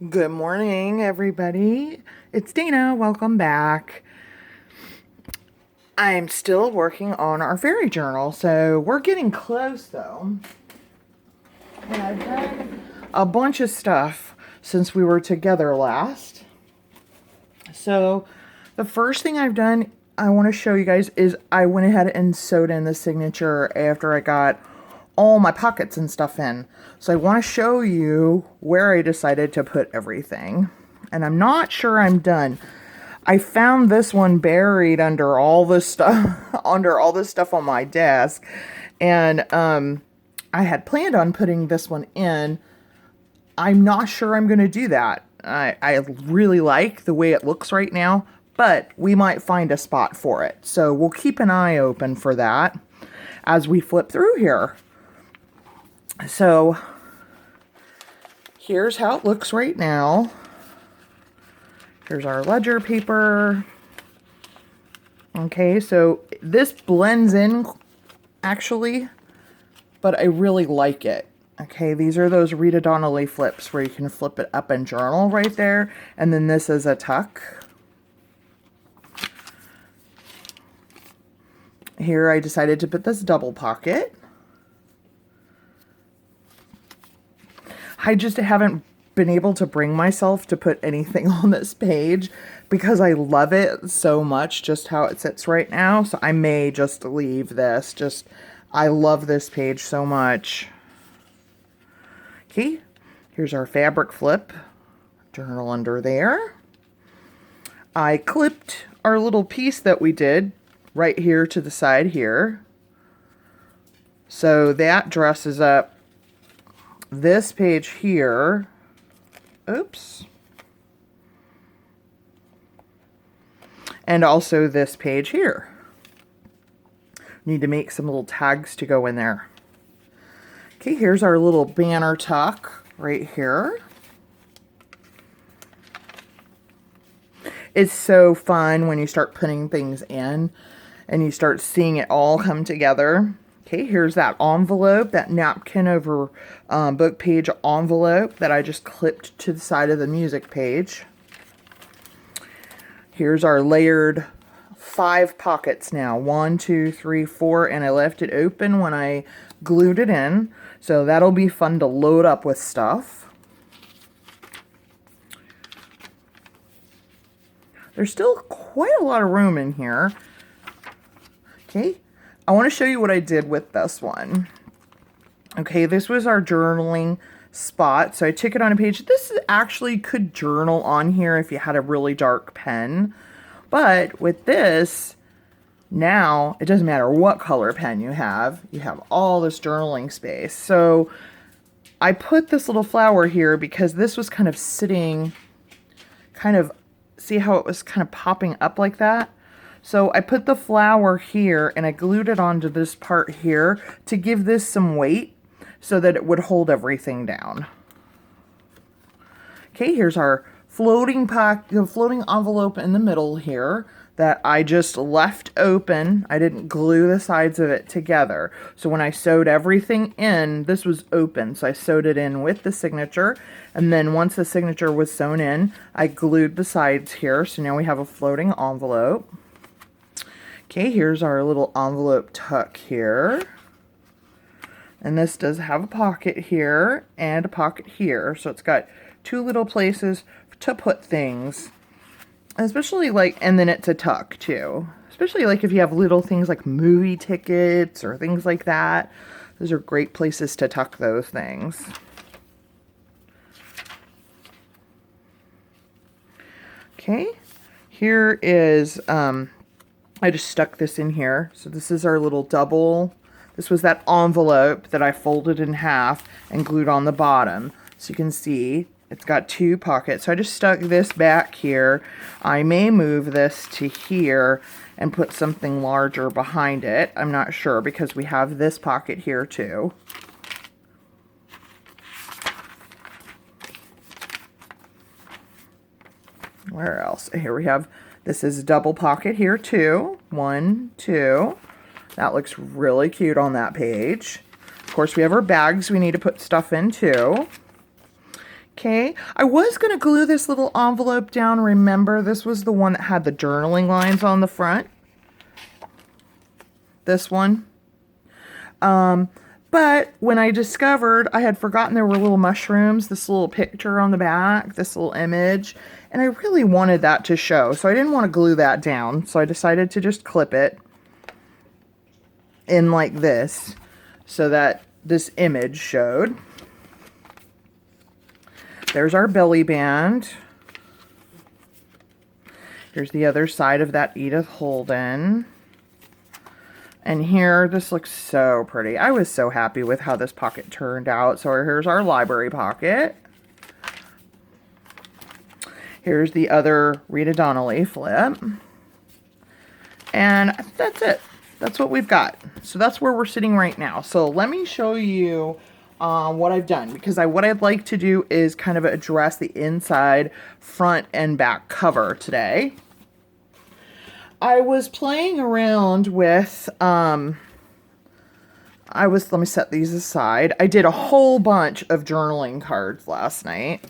Good morning, everybody. It's Dana. Welcome back. I'm still working on our fairy journal, so we're getting close though. And I've done a bunch of stuff since we were together last. So the first thing I've done, I want to show you guys, is I went ahead and sewed in the signature after I got all my pockets and stuff in. So I want to show you where I decided to put everything. And I'm not sure I'm done. I found this one buried under all this stuff on my desk. And I had planned on putting this one in. I'm not sure I'm going to do that. I really like the way it looks right now, but we might find a spot for it. So we'll keep an eye open for that as we flip through here. So here's how it looks right now. Here's our ledger paper. Okay, so this blends in actually, but I really like it. Okay, these are those Rita Donnelly flips where you can flip it up and journal right there. And then this is a tuck. Here I decided to put this double pocket. I just haven't been able to bring myself to put anything on this page because I love it so much just how it sits right now. So I may just leave this. I love this page so much. Okay, here's our fabric flip. Journal under there. I clipped our little piece that we did right here to the side here. So that dresses up this page here. Oops. And also this page here. Need to make some little tags to go in there. Okay, here's our little banner tuck right here. It's so fun when you start putting things in and you start seeing it all come together. Okay, here's that envelope, that napkin over book page envelope that I just clipped to the side of the music page. Here's our layered 5 pockets now. 1, 2, 3, 4, and I left it open when I glued it in. So that'll be fun to load up with stuff. There's still quite a lot of room in here. Okay. I want to show you what I did with this one. Okay, this was our journaling spot. So I took it on a page. This actually could journal on here if you had a really dark pen. But with this, now it doesn't matter what color pen you have all this journaling space. So I put this little flower here because this was kind of sitting, see how it was kind of popping up like that? So I put the flower here and I glued it onto this part here to give this some weight so that it would hold everything down. Okay, here's our floating envelope in the middle here that I just left open. I didn't glue the sides of it together. So when I sewed everything in, this was open. So I sewed it in with the signature. And then once the signature was sewn in, I glued the sides here. So now we have a floating envelope. Okay, here's our little envelope tuck here. And this does have a pocket here and a pocket here. So it's got 2 little places to put things. Especially and then it's a tuck too. Especially if you have little things like movie tickets or things like that. Those are great places to tuck those things. Okay, here is, I just stuck this in here. So this is our little double. This was that envelope that I folded in half and glued on the bottom. So you can see it's got 2 pockets. So I just stuck this back here. I may move this to here and put something larger behind it. I'm not sure because we have this pocket here too. Where else? Here we have, this is a double pocket here too. 1, 2. That looks really cute on that page. Of course, we have our bags we need to put stuff in too. Okay, I was going to glue this little envelope down. Remember, this was the one that had the journaling lines on the front. This one. But when I discovered, I had forgotten there were little mushrooms, this little picture on the back, this little image, and I really wanted that to show. So I didn't want to glue that down. So I decided to just clip it in like this so that this image showed. There's our belly band. Here's the other side of that Edith Holden. And here, this looks so pretty. I was so happy with how this pocket turned out. So here's our library pocket. Here's the other Rita Donnelly flip. And that's it. That's what we've got. So that's where we're sitting right now. So let me show you what I've done, because what I'd like to do is kind of address the inside, front, and back cover today. I was playing around with, let me set these aside. I did a whole bunch of journaling cards last night.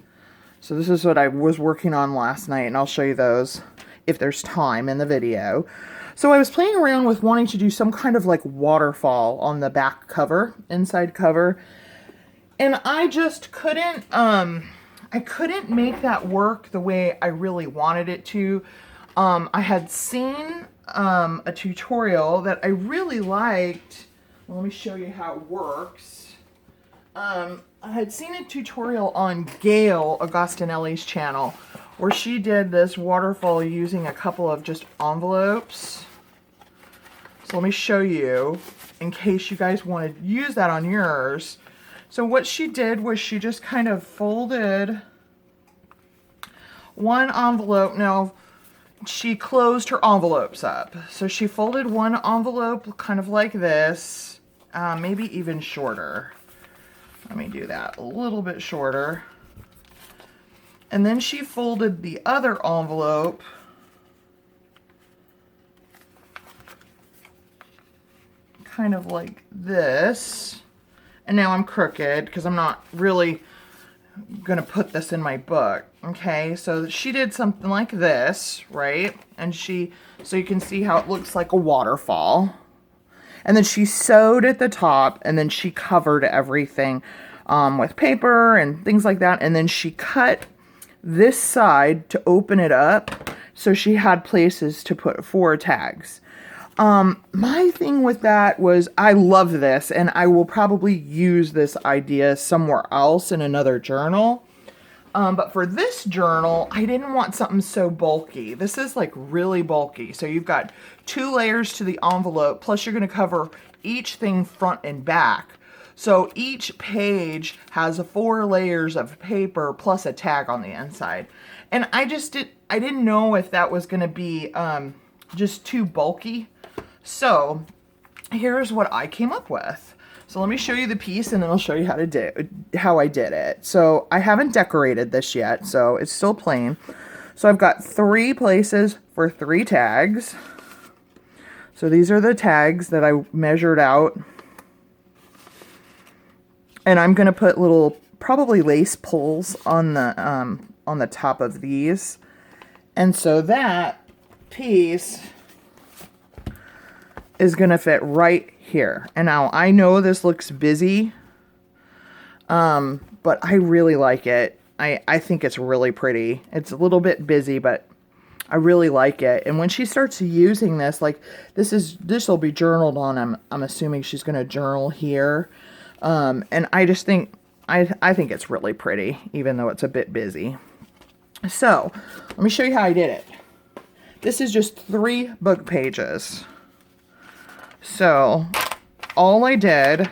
So this is what I was working on last night, and I'll show you those if there's time in the video. So I was playing around with wanting to do some kind of like waterfall on the back cover, inside cover. And I just couldn't, I couldn't make that work the way I really wanted it to. I had seen a tutorial that I really liked. Well, let me show you how it works. I had seen a tutorial on Gail Agostinelli's channel where she did this waterfall using a couple of just envelopes. So let me show you in case you guys want to use that on yours. So what she did was she just kind of folded one envelope. Now, she closed her envelopes up. So she folded one envelope kind of like this, maybe even shorter. Let me do that a little bit shorter. And then she folded the other envelope kind of like this. And now I'm crooked because I'm not really going to put this in my book. Okay, so she did something like this, right? And so you can see how it looks like a waterfall. And then she sewed at the top, and then she covered everything with paper and things like that. And then she cut this side to open it up, so she had places to put 4 tags. My thing with that was I love this, and I will probably use this idea somewhere else in another journal. But for this journal, I didn't want something so bulky. This is like really bulky. So you've got 2 layers to the envelope, plus you're going to cover each thing front and back. So each page has 4 layers of paper plus a tag on the inside. And I didn't know if that was going to be just too bulky. So here's what I came up with. So let me show you the piece, and then I'll show you how I did it. So I haven't decorated this yet, so it's still plain. So I've got 3 places for 3 tags. So these are the tags that I measured out. And I'm going to put little, probably lace pulls on the top of these. And so that piece is going to fit right here. And now I know this looks busy, but I really like it. I think it's really pretty. It's a little bit busy, but I really like it. And when she starts using this, like this will be journaled on. I'm assuming she's going to journal here. And I just think, I think it's really pretty, even though it's a bit busy. So let me show you how I did it. This is just 3 book pages. So all I did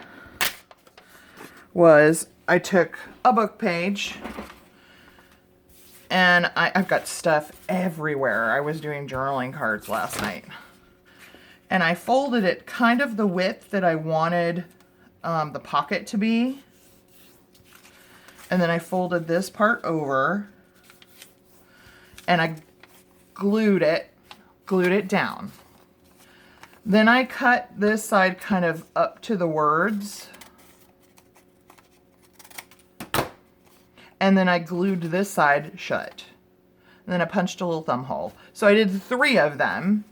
was I took a book page, and I've got stuff everywhere. I was doing journaling cards last night, and I folded it kind of the width that I wanted the pocket to be. And then I folded this part over, and I glued it down. Then I cut this side kind of up to the words. and then I glued this side shut. And then I punched a little thumb hole. So I did 3 of them.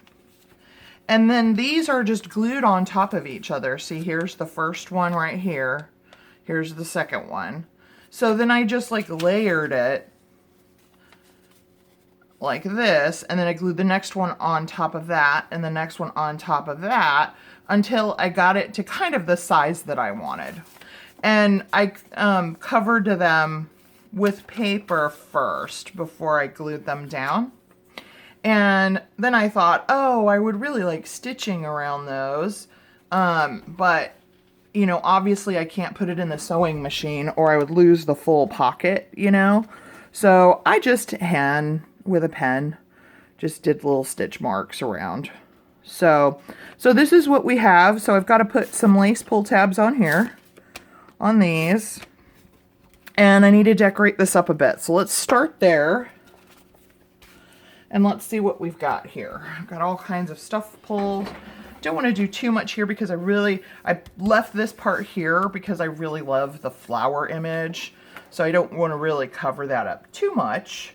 And then these are just glued on top of each other. See, here's the first one right here. Here's the second one. So then I just like layered it like this, and then I glued the next one on top of that, and the next one on top of that, until I got it to kind of the size that I wanted. And I covered them with paper first before I glued them down. And then I thought, oh, I would really like stitching around those. But, you know, obviously I can't put it in the sewing machine or I would lose the full pocket, you know. So I just with a pen, just did little stitch marks around. So this is what we have. So I've got to put some lace pull tabs on here, on these. And I need to decorate this up a bit. So let's start there. And let's see what we've got here. I've got all kinds of stuff pulled. Don't want to do too much here because I left this part here because I really love the flower image. So I don't want to really cover that up too much.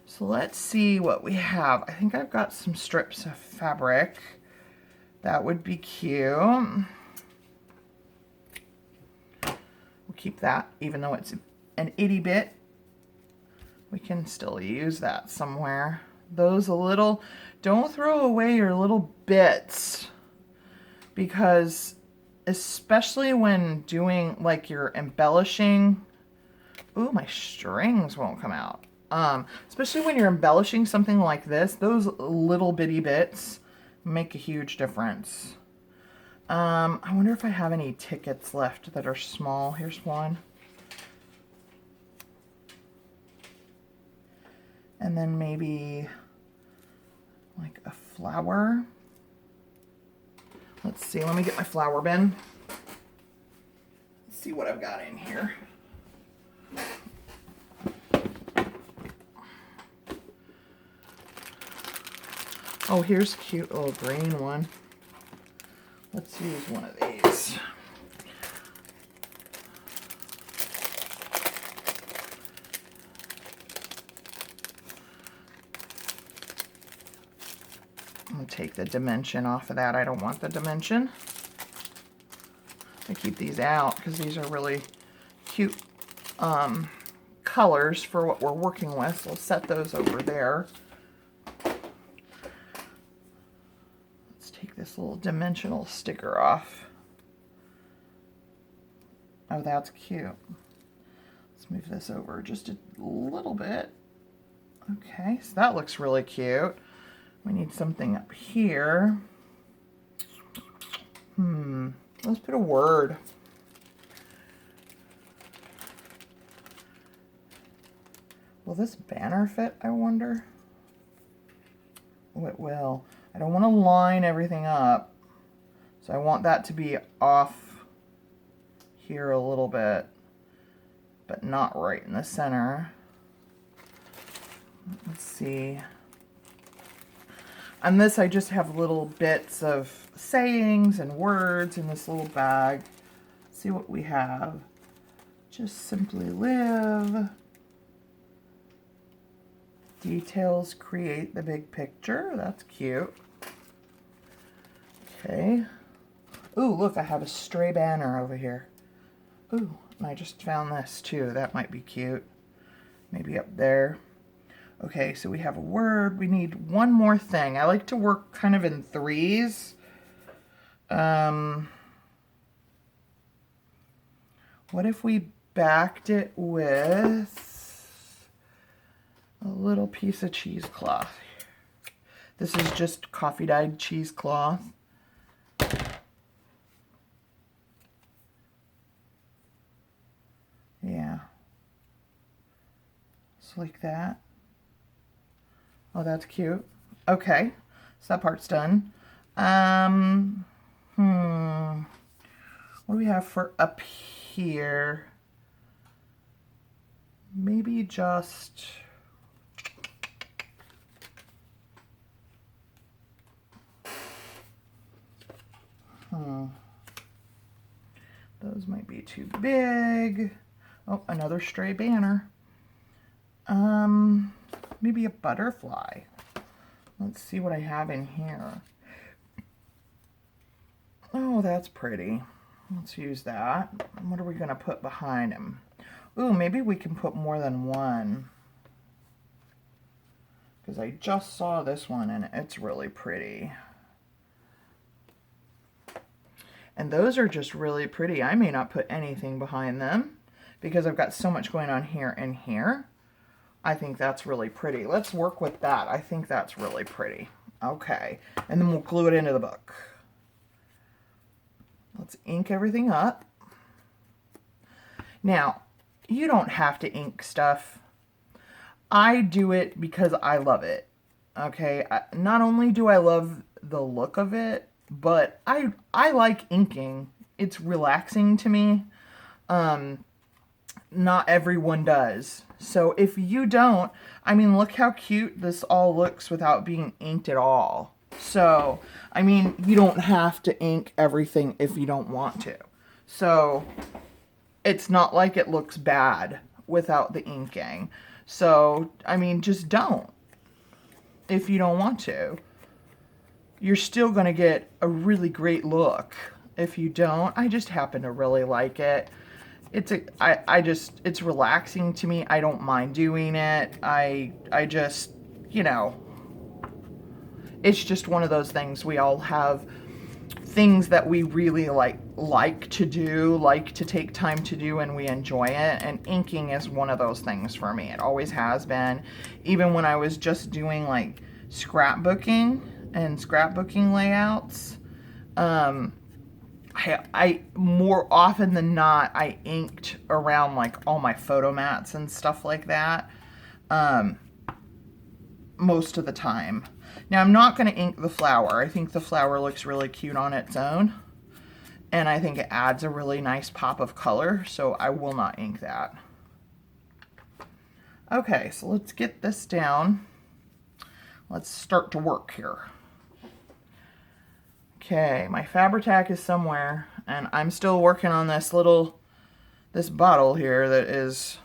So let's see what we have. I think I've got some strips of fabric. That would be cute. We'll keep that, even though it's an itty bit. We can still use that somewhere. Those don't throw away your little bits, because especially when doing like your embellishing, ooh, my strings won't come out. Especially when you're embellishing something like this, those little bitty bits make a huge difference. I wonder if I have any tickets left that are small. Here's one. And then maybe like a flower. Let's see, let me get my flower bin. Let's see what I've got in here. Oh, here's a cute little green one. Let's use one of these. I'm going to take the dimension off of that. I don't want the dimension. I keep these out because these are really cute colors for what we're working with. So we'll set those over there. Let's take this little dimensional sticker off. Oh, that's cute. Let's move this over just a little bit. Okay, so that looks really cute. We need something up here. Let's put a word. Will this banner fit, I wonder? Oh, it will. I don't want to line everything up. So I want that to be off here a little bit, but not right in the center. Let's see. On this, I just have little bits of sayings and words in this little bag. Let's see what we have. Just simply live. Details create the big picture. That's cute. Okay. Ooh, look, I have a stray banner over here. Ooh, and I just found this too. That might be cute. Maybe up there. Okay, so we have a word. We need one more thing. I like to work kind of in threes. What if we backed it with a little piece of cheesecloth? This is just coffee dyed cheesecloth. Yeah. Just like that. Oh, that's cute. Okay, so that part's done. What do we have for up here? Maybe just... Those might be too big. Oh, another stray banner. Maybe a butterfly. Let's see what I have in here. Oh, that's pretty. Let's use that. What are we going to put behind him? Ooh, maybe we can put more than one. Because I just saw this one and it's really pretty. And those are just really pretty. I may not put anything behind them because I've got so much going on here and here. I think that's really pretty. Let's work with that. I think that's really pretty. Okay, and then we'll glue it into the book. Let's ink everything up. Now, you don't have to ink stuff. I do it because I love it. Okay, not only do I love the look of it, but I like inking. It's relaxing to me. Not everyone does. So if you don't, I mean, look how cute this all looks without being inked at all. So, I mean, you don't have to ink everything if you don't want to. So, it's not like it looks bad without the inking. So, I mean, just don't if you don't want to. You're still going to get a really great look. If you don't, I just happen to really like it. It's relaxing to me. I don't mind doing it. I just, you know, it's just one of those things. We all have things that we really like to do, like to take time to do, and we enjoy it. And inking is one of those things for me. It always has been. Even when I was just doing like scrapbooking and scrapbooking layouts, I more often than not, I inked around like all my photo mats and stuff like that, most of the time. Now, I'm not going to ink the flower. I think the flower looks really cute on its own, and I think it adds a really nice pop of color, so I will not ink that. Okay, so let's get this down. Let's start to work here. Okay, my Fabri-Tac is somewhere, and I'm still working on this bottle here that is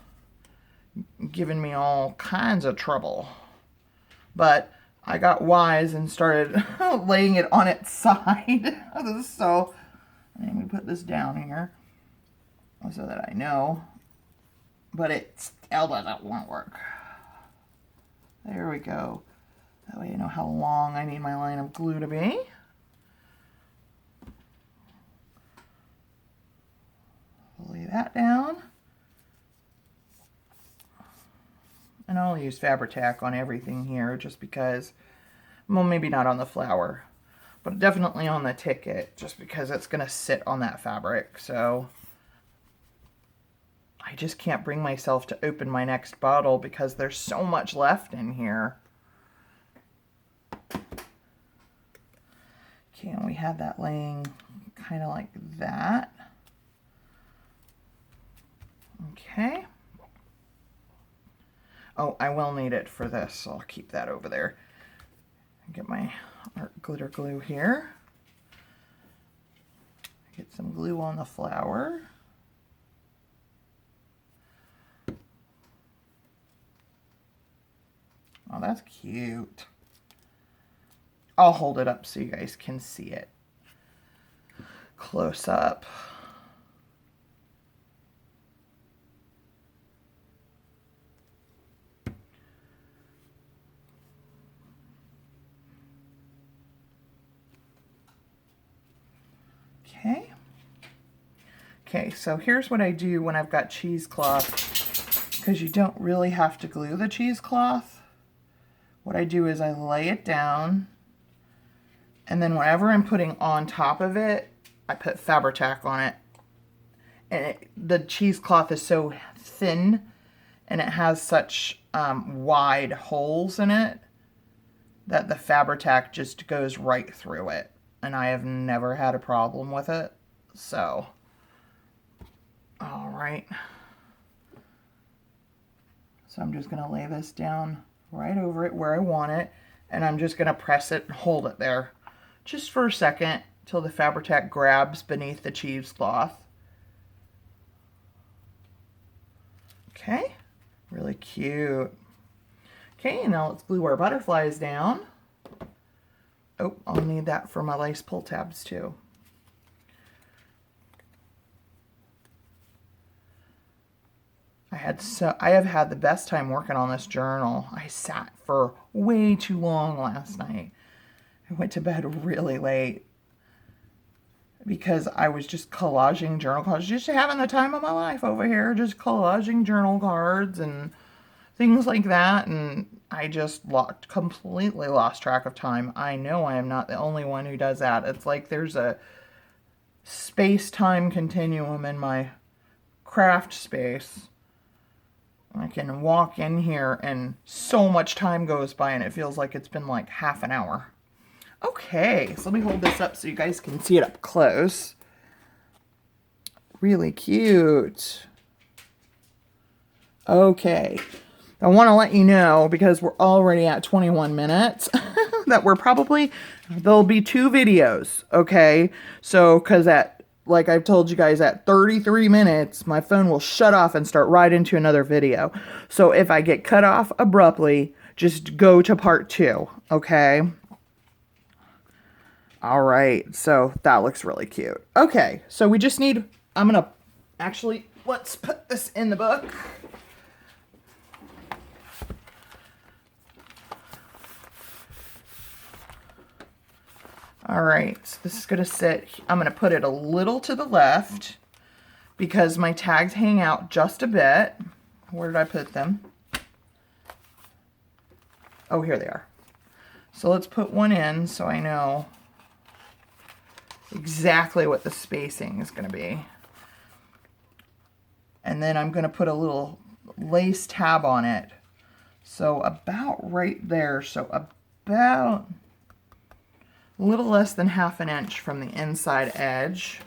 giving me all kinds of trouble. But I got wise and started laying it on its side. So, let me put this down here so that I know. But it still won't work. There we go. That way I know how long I need my line of glue to be. Lay that down. And I'll use Fabri-Tac on everything here just because, well, maybe not on the flower, but definitely on the ticket just because it's going to sit on that fabric. So I just can't bring myself to open my next bottle because there's so much left in here. Okay, and we have that laying kind of like that. Okay. Oh, I will need it for this, so I'll keep that over there. Get my art glitter glue here. Get some glue on the flower. Oh, that's cute. I'll hold it up so you guys can see it close up. Okay. Okay, so here's what I do when I've got cheesecloth, because you don't really have to glue the cheesecloth. What I do is I lay it down, and then whatever I'm putting on top of it, I put Fabri-Tac on it. And the cheesecloth is so thin, and it has such wide holes in it, that the Fabri-Tac just goes right through it. And I have never had a problem with it. So, all right. So I'm just going to lay this down right over it where I want it. And I'm just going to press it and hold it there just for a second till the Fabri-Tac grabs beneath the cheesecloth. Okay, really cute. Okay, now let's glue our butterflies down. Oh, I'll need that for my lace pull tabs too. I have had the best time working on this journal. I sat for way too long last night. I went to bed really late because I was just collaging journal cards, just having the time of my life over here, just collaging journal cards and things like that, and I just completely lost track of time. I know I am not the only one who does that. It's like there's a space-time continuum in my craft space. I can walk in here and so much time goes by and it feels like it's been like half an hour. Okay, so let me hold this up so you guys can see it up close. Really cute. Okay, I want to let you know, because we're already at 21 minutes, that there'll be 2 videos, okay? So, because like I've told you guys, at 33 minutes, my phone will shut off and start right into another video. So if I get cut off abruptly, just go to part 2, okay? All right, so that looks really cute. Okay, so we just need, let's put this in the book. All right, so this is gonna sit, I'm gonna put it a little to the left because my tags hang out just a bit. Where did I put them? Oh, here they are. So let's put one in so I know exactly what the spacing is gonna be. And then I'm gonna put a little lace tab on it. So about right there, so about a little less than ½ an inch from the inside edge.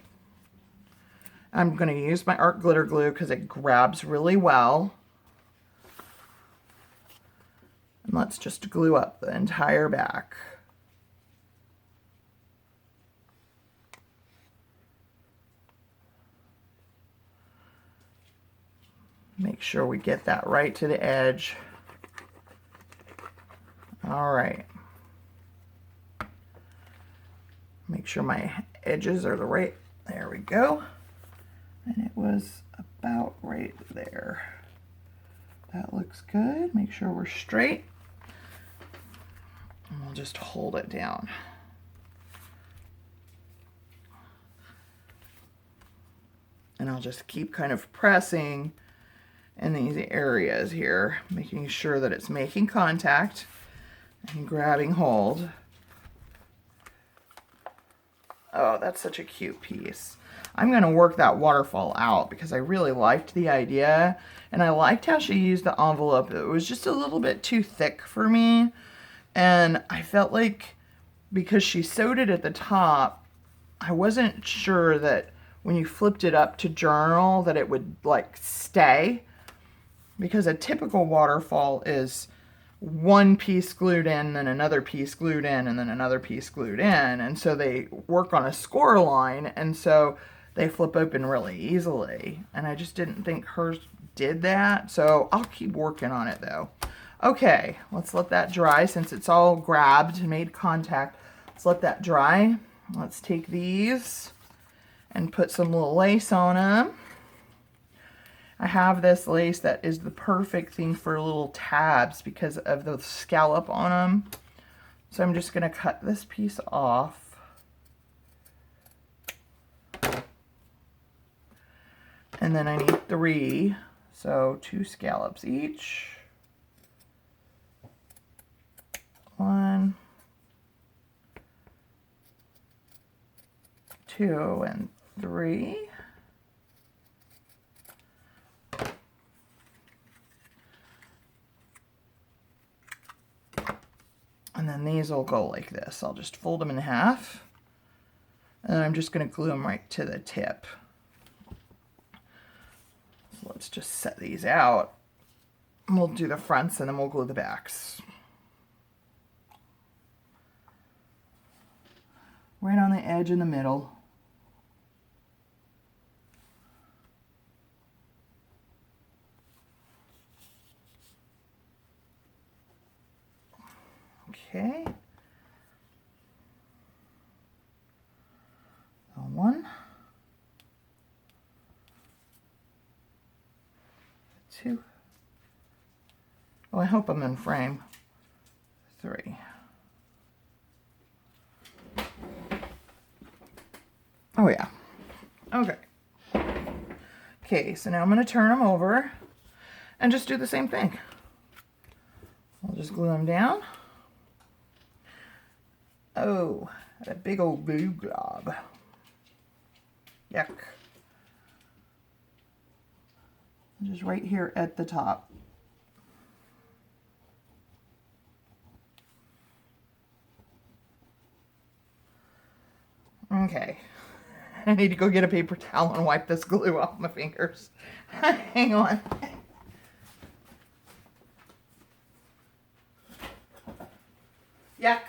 I'm going to use my art glitter glue because it grabs really well. And let's just glue up the entire back. Make sure we get that right to the edge. All right. Make sure my edges are the right, there we go. And it was about right there. That looks good. Make sure we're straight. And we'll just hold it down. And I'll just keep kind of pressing in these areas here, making sure that it's making contact and grabbing hold. Oh, that's such a cute piece. I'm going to work that waterfall out because I really liked the idea, and I liked how she used the envelope. It was just a little bit too thick for me, and I felt like because she sewed it at the top, I wasn't sure that when you flipped it up to journal that it would like stay, because a typical waterfall is one piece glued in, then another piece glued in, and then another piece glued in. And so they work on a score line, and so they flip open really easily. And I just didn't think hers did that. So I'll keep working on it though. Okay, let's let that dry since it's all grabbed and made contact. Let's let that dry. Let's take these and put some little lace on them. I have this lace that is the perfect thing for little tabs because of the scallop on them. So I'm just going to cut this piece off. And then I need 3, so 2 scallops each. 1, 2, and 3. And then these will go like this. I'll just fold them in half. And I'm just going to glue them right to the tip. So let's just set these out. And we'll do the fronts and then we'll glue the backs. Right on the edge in the middle. Okay. One, two. Oh, I hope I'm in frame. 3. Oh yeah. Okay. Okay, so now I'm going to turn them over and just do the same thing. I'll just glue them down. Oh, a big old glue glob. Yuck. Just right here at the top. Okay. I need to go get a paper towel and wipe this glue off my fingers. Hang on. Yuck.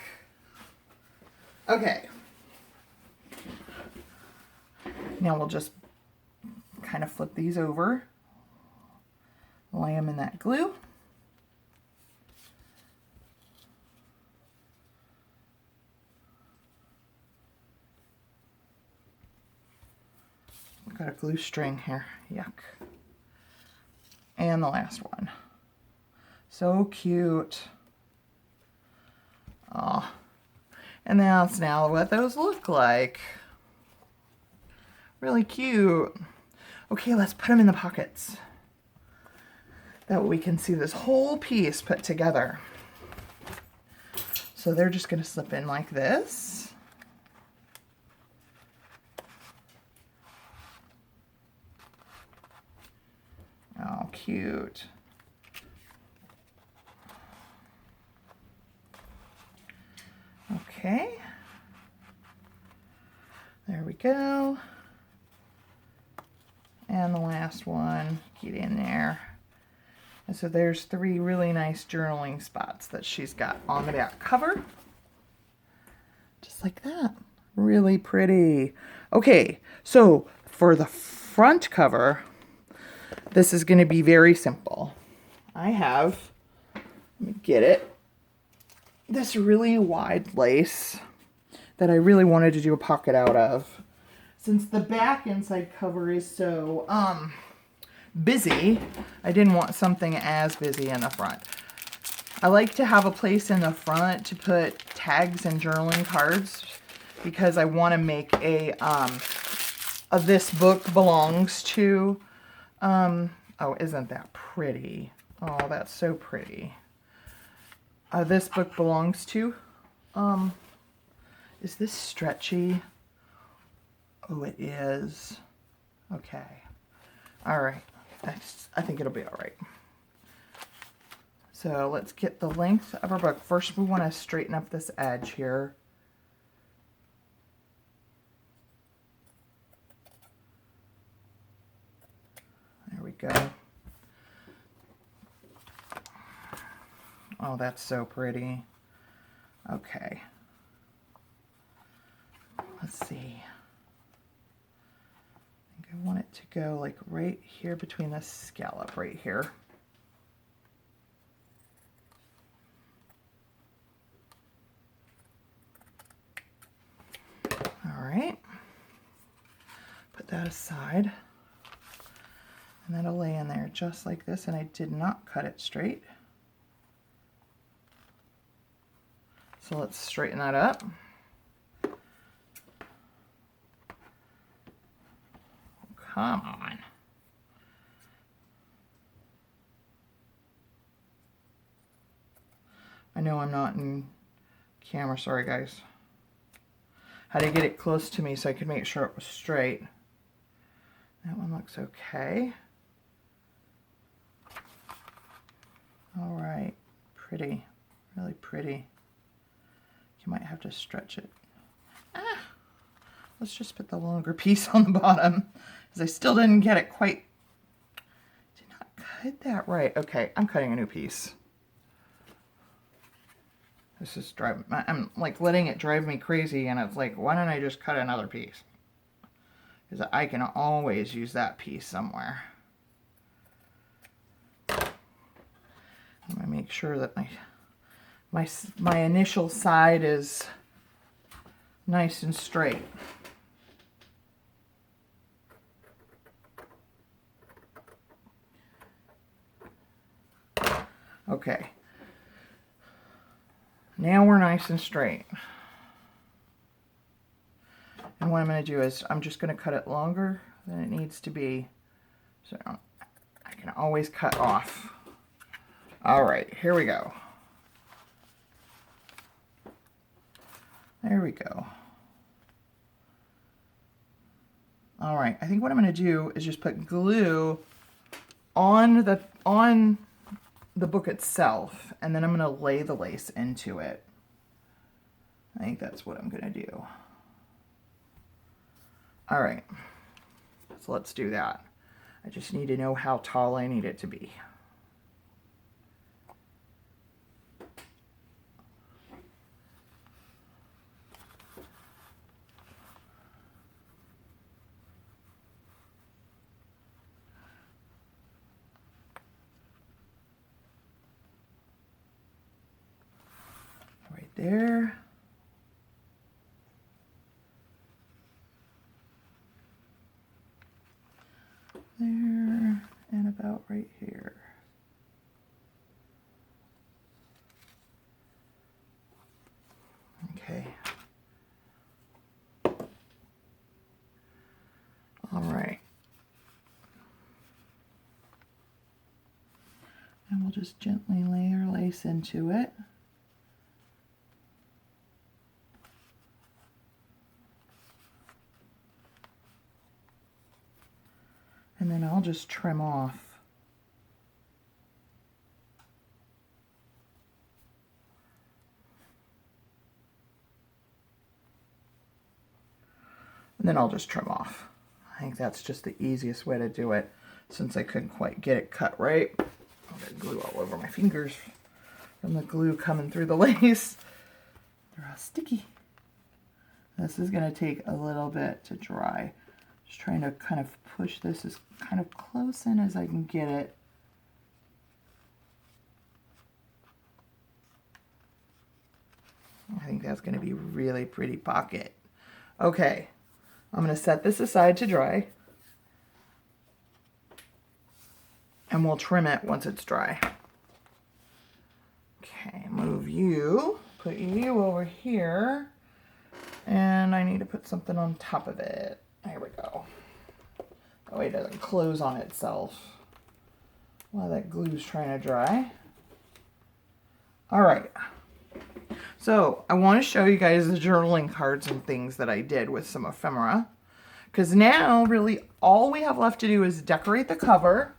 Okay. Now we'll just kind of flip these over. Lay them in that glue. I've got a glue string here. Yuck. And the last one. So cute. Oh. And that's now what those look like. Really cute. Okay, let's put them in the pockets. That way we can see this whole piece put together. So they're just going to slip in like this. Oh, cute. Okay. There we go. And the last one, get in there. And so there's 3 really nice journaling spots that she's got on the back cover. Just like that. Really pretty. Okay, so for the front cover, this is going to be very simple. I have, let me get it, this really wide lace that I really wanted to do a pocket out of. Since the back inside cover is so busy, I didn't want something as busy in the front. I like to have a place in the front to put tags and journaling cards because I want to make a this book belongs to. Oh, isn't that pretty? Oh, that's so pretty. This book belongs to. Is this stretchy? Oh, it is. Okay. All right. I think it'll be all right. So let's get the length of our book. First, we want to straighten up this edge here. There we go. Oh, that's so pretty. Okay. Let's see. I want it to go like right here between this scallop right here. All right. Put that aside. And that'll lay in there just like this, and I did not cut it straight. So let's straighten that up. Come on. I know I'm not in camera, sorry guys. Had to get it close to me so I could make sure it was straight. That one looks okay. All right, pretty, really pretty. You might have to stretch it. Let's just put the longer piece on the bottom, because I still didn't get it quite, did not cut that right. Okay, I'm cutting a new piece. This is driving, I'm like letting it drive me crazy, and it's like, why don't I just cut another piece? Because I can always use that piece somewhere. I'm going to make sure that my my initial side is nice and straight. Okay. Now we're nice and straight. And what I'm going to do is I'm just going to cut it longer than it needs to be. So I can always cut off. All right, here we go. There we go. All right, I think what I'm going to do is just put glue on the book itself, and then I'm going to lay the lace into it. I think that's what I'm going to do. All right, so let's do that. I just need to know how tall I need it to be. Right there. There, and about right here. Okay. All right. And we'll just gently lay our lace into it. And then I'll just trim off. And then I'll just trim off. I think that's just the easiest way to do it, since I couldn't quite get it cut right. I'll get glue all over my fingers from the glue coming through the lace. They're all sticky. This is going to take a little bit to dry. Just trying to kind of push this as kind of close in as I can get it. I think that's going to be really pretty pocket. Okay, I'm going to set this aside to dry. And we'll trim it once it's dry. Okay, move you. Put you over here. And I need to put something on top of it. There we go. That way it doesn't close on itself while that glue's trying to dry. All right. So I want to show you guys the journaling cards and things that I did with some ephemera. Because now really all we have left to do is decorate the cover